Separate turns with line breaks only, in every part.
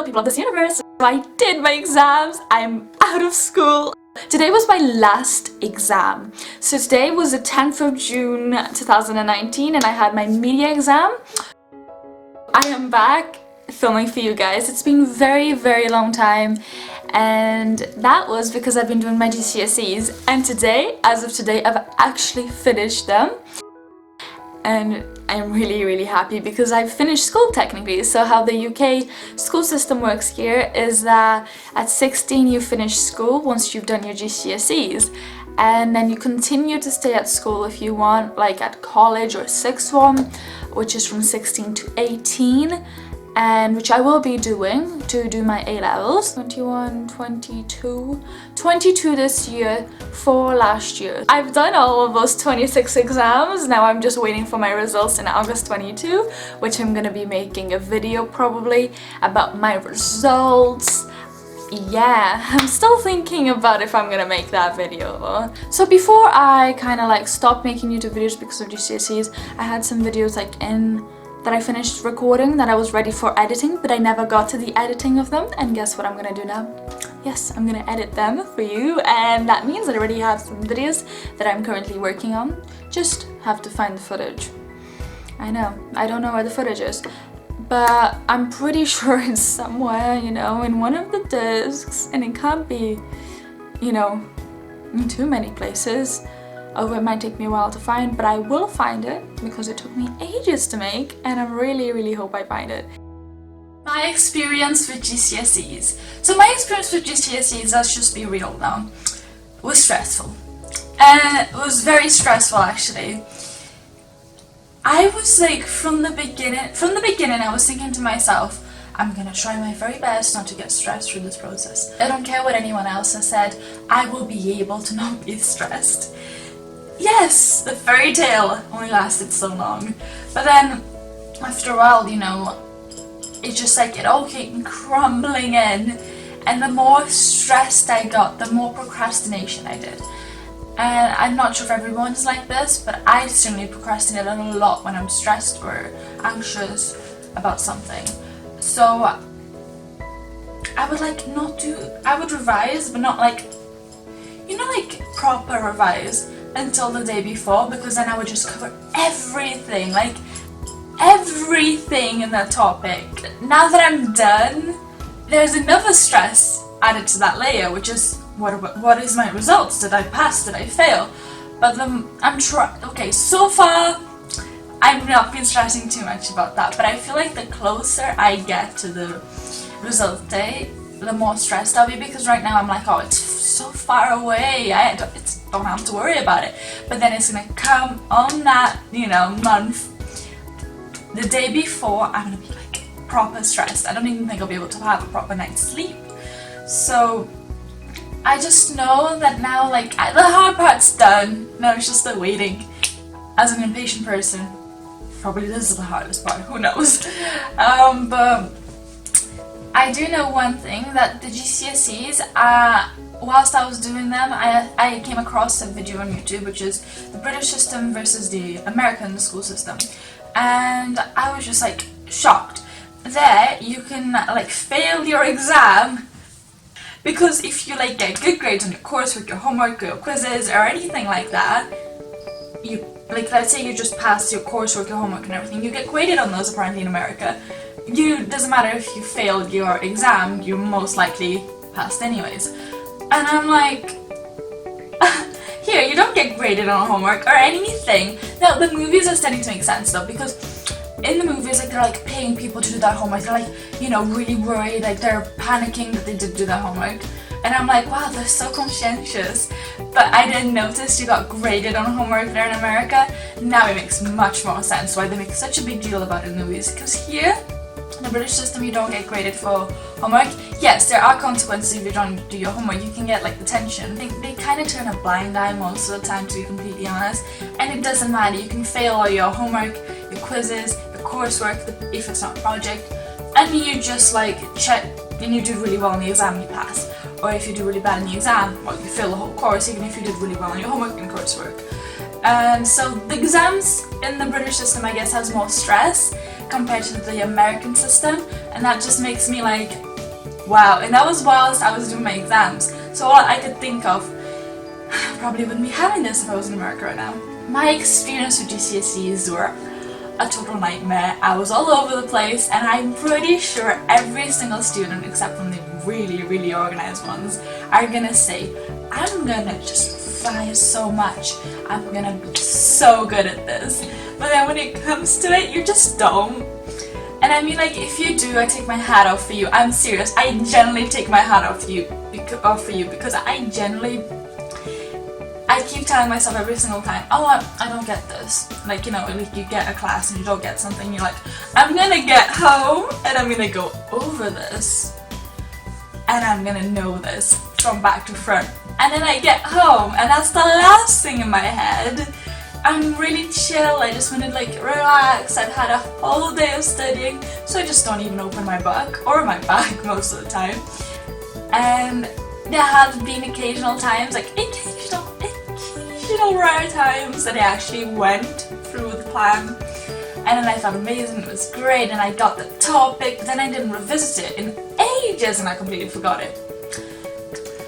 People of this universe. I did my exams. I'm out of school. Today was my last exam. So today was the 10th of June 2019 and I had my media exam. I am back filming for you guys. It's been very long time and that was because I've been doing my GCSEs, and today, as of today, I've actually finished them. And I'm really happy because I've finished school technically. So how the UK school system works here is that at 16 you finish school once you've done your GCSEs, and then you continue to stay at school if you want, like at college or sixth form, which is from 16 to 18, and which I will be doing to do my A-levels. 21, 22 this year, 4 last year. I've done all of those 26 exams. Now I'm just waiting for my results in August 22, which I'm gonna be making a video probably about my results. Yeah, I'm still thinking about if I'm gonna make that video though. So before I kind of like stopped making YouTube videos because of GCSEs, I had some videos like that I finished recording that I was ready for editing, but I never got to the editing of them. And guess what I'm gonna do now? Yes, I'm gonna edit them for you, and that means I already have some videos that I'm currently working on. Just have to find the footage. I know, I don't know where the footage is, but I'm pretty sure it's somewhere, you know, in one of the discs, and it can't be, you know, in too many places. Although it might take me a while to find, but I will find it because it took me ages to make, and I really hope I find it. My experience with GCSEs. So my experience with GCSEs, let's just be real now, was stressful. And it was very stressful actually. I was like, from the beginning I was thinking to myself, I'm gonna try my very best not to get stressed through this process. I don't care what anyone else has said, I will be able to not be stressed. Yes, the fairy tale only lasted so long, but then after a while, you know, it's just like it all came crumbling in, and the more stressed I got, the more procrastination I did. And I'm not sure if everyone's like this, but I certainly procrastinate a lot when I'm stressed or anxious about something. So I would like I would revise, but not like, you know, like proper revise until the day before, because then I would just cover everything, like everything in that topic. Now that I'm done, there's another stress added to that layer, which is what is my results? Did I pass? Did I fail? But okay, so far I've not been stressing too much about that, but I feel like the closer I get to the result day, the more stressed I'll be, because right now I'm like, oh, it's so far away, I don't have to worry about it. But then it's gonna come on that, you know, month, the day before, I'm gonna be like proper stressed. I don't even think I'll be able to have a proper night's sleep. So I just know that now, like, the hard part's done. Now it's just the waiting. As an impatient person, probably this is the hardest part, who knows. But I do know one thing, that the GCSEs, whilst I was doing them, I came across a video on YouTube, which is the British system versus the American school system. And I was just like shocked. There, you can like fail your exam, because if you like get good grades on your coursework, your homework, your quizzes, or anything like that, you, like, let's say you just passed your coursework, your homework and everything, you get graded on those apparently in America. Doesn't matter if you failed your exam, you most likely passed anyways. And I'm like, here, you don't get graded on homework or anything. Now, the movies are starting to make sense though, because in the movies, like, they're like paying people to do that homework. They're like, you know, really worried, like they're panicking that they did do that homework. And I'm like, wow, they're so conscientious. But I didn't notice you got graded on homework there in America. Now it makes much more sense why they make such a big deal about it in the movies. Because here, in the British system, you don't get graded for homework. Yes, there are consequences if you don't do your homework. You can get like detention. They kind of turn a blind eye most of the time, to be completely honest. And it doesn't matter. You can fail all your homework, your quizzes, your coursework, if it's not a project, and you just like check, and you do really well in the exam, you pass. Or if you do really bad in the exam, well, you fail the whole course, even if you did really well in your homework and coursework. So the exams in the British system, I guess, has more stress compared to the American system, and that just makes me like, wow. And that was whilst I was doing my exams, so all I could think of, I probably wouldn't be having this if I was in America right now. My experience with GCSEs were a total nightmare. I was all over the place, and I'm pretty sure every single student, except from the really, really organized ones, are gonna say, I'm gonna just fly so much, I'm gonna be so good at this. But then when it comes to it, you just don't. And I mean, like, if you do, I take my hat off for you. I'm serious. I genuinely take my hat off for you because I keep telling myself every single time, oh, I don't get this. Like, you know, like you get a class and you don't get something, you're like, I'm gonna get home and I'm gonna go over this and I'm gonna know this from back to front. And then I get home and that's the last thing in my head. I'm really chill, I just want to like relax. I've had a whole day of studying, so I just don't even open my book or my bag most of the time. And there have been occasional times, like occasional rare times that I actually went through the plan, and then I felt amazing, it was great, and I got the topic, but then I didn't revisit it in ages and I completely forgot it.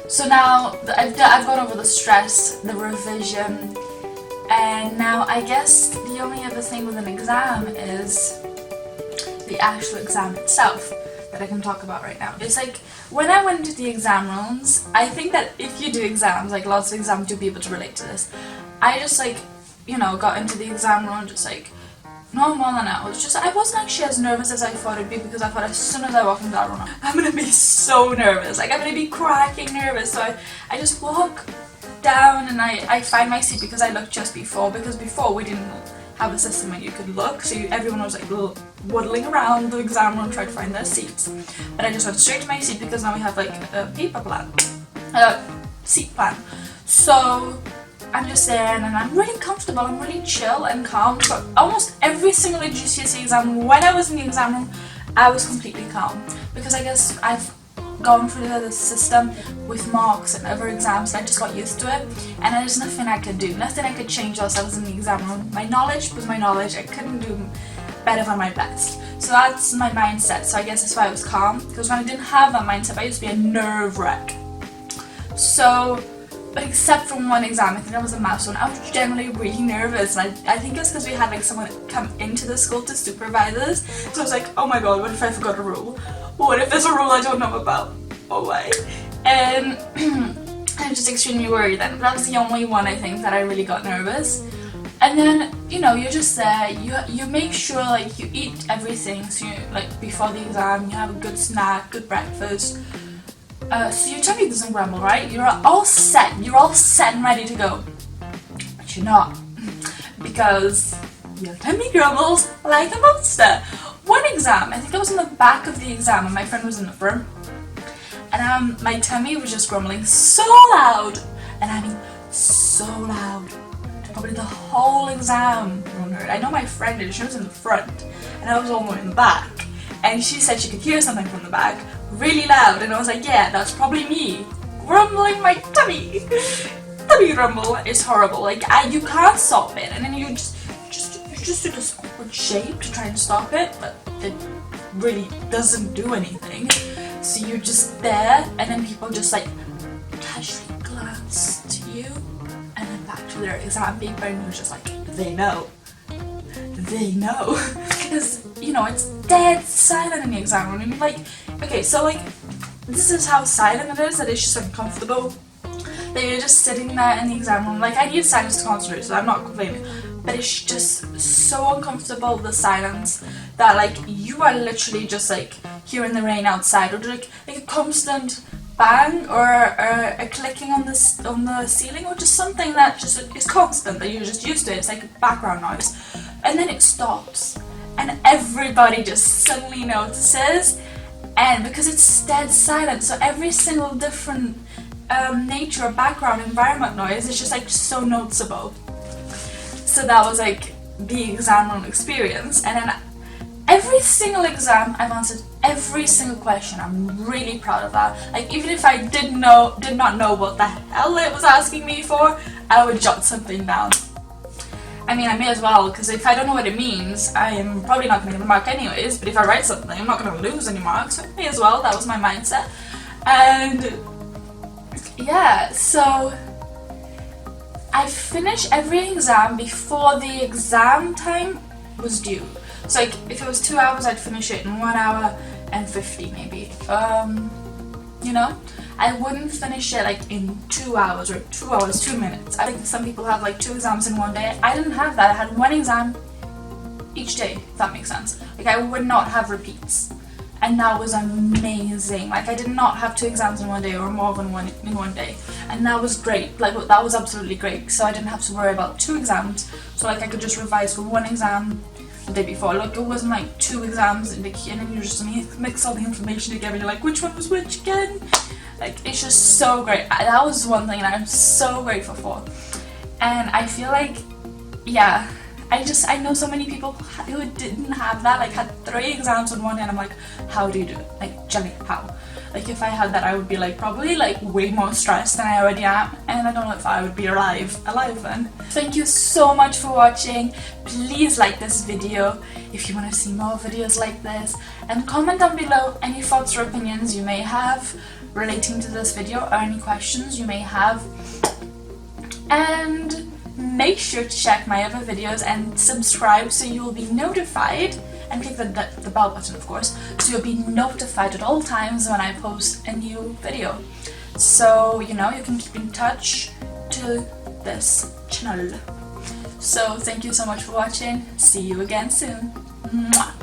So now I've gone over the stress, the revision, and now I guess the only other thing with an exam is the actual exam itself that I can talk about right now. It's like, when I went to the exam rooms, I think that if you do exams, like lots of exams, you'll be able to relate to this. I just like, you know, got into the exam room just like normal, and I wasn't actually as nervous as I thought it'd be, because I thought as soon as I walk into that room, I'm gonna be so nervous, like I'm gonna be cracking nervous. So I just walk down and I find my seat, because I looked just before, because before we didn't have a system where you could look, so everyone was like waddling around the exam room trying to find their seats. But I just went straight to my seat, because now we have like a paper plan, a seat plan. So I'm just there and I'm really comfortable, I'm really chill and calm. But almost every single GCSE exam, when I was in the exam room, I was completely calm, because I guess I've gone through the system with marks and other exams, and I just got used to it, and there's nothing I could do, nothing I could change whilst I was in the exam room. My knowledge was my knowledge, I couldn't do better than my best. So that's my mindset, so I guess that's why I was calm, because when I didn't have that mindset, I used to be a nerve wreck. So, but except from one exam, I think that was a maths one, I was generally really nervous, and I think it's because we had like someone come into the school to supervise us, so I was like, oh my god, what if I forgot a rule? What if there's a rule I don't know about? Oh why? And I'm just extremely worried then. That was the only one I think that I really got nervous. And then, you know, you're just there, you make sure like you eat everything, so you, like before the exam, you have a good snack, good breakfast. So your tummy doesn't grumble, right? You're all set and ready to go. But you're not. Because your tummy grumbles like a monster. One exam, I think I was in the back of the exam and my friend was in the front, and my tummy was just grumbling so loud, and I mean so loud, probably the whole exam room heard. I know my friend did, she was in the front and I was all the way in the back, and she said she could hear something from the back really loud, and I was like, yeah, that's probably me grumbling my tummy. Tummy grumble is horrible, like you can't stop it, and then you just do this awkward shape to try and stop it, but it really doesn't do anything. So you're just there, and then people just like casually glance to you, and then back to their exam paper, and you're just like, they know. Because, you know, it's dead silent in the exam room. I mean, like, okay, so like, this is how silent it is, that it's just uncomfortable. That you're just sitting there in the exam room. Like, I need silence to concentrate, so I'm not complaining. But it's just so uncomfortable, the silence, that like you are literally just like hearing the rain outside, or like a constant bang or a clicking on the ceiling, or just something that just is constant, that you're just used to. It's like background noise, and then it stops, and everybody just suddenly notices, and because it's dead silent, so every single different nature or background environment noise is just like so noticeable. So that was like the exam room experience, and then every single exam I've answered every single question. I'm really proud of that. Like, even if I did not know what the hell it was asking me for, I would jot something down. I mean, I may as well, because if I don't know what it means, I'm probably not going to get a mark anyways, but if I write something, I'm not going to lose any marks, so I may as well. That was my mindset. And yeah, so I finished every exam before the exam time was due. So like, if it was 2 hours, I'd finish it in 1 hour and 50 maybe. You know? I wouldn't finish it like in 2 hours or 2 hours, 2 minutes. I think some people have like 2 exams in one day. I didn't have that. I had 1 exam each day, if that makes sense. Like, I would not have repeats. And that was amazing. Like, I did not have 2 exams in one day or more than one in one day. And that was great. Like, that was absolutely great. So I didn't have to worry about 2 exams. So like, I could just revise for 1 exam the day before. Like, it wasn't like 2 exams and then you just mix all the information together. You're like, which one was which again? Like, it's just so great. That was one thing that I'm so grateful for. And I feel like, yeah, I know so many people who didn't have that, like had 3 exams in one day, and I'm like, how do you do it? Like, Jenny, how? Like, if I had that, I would be like, probably like way more stressed than I already am, and I don't know if I would be alive then. Thank you so much for watching. Please like this video if you want to see more videos like this, and comment down below any thoughts or opinions you may have relating to this video, or any questions you may have. And make sure to check my other videos and subscribe so you will be notified, and click the bell button, of course, so you'll be notified at all times when I post a new video. So, you know, you can keep in touch to this channel. So, thank you so much for watching. See you again soon. Mwah.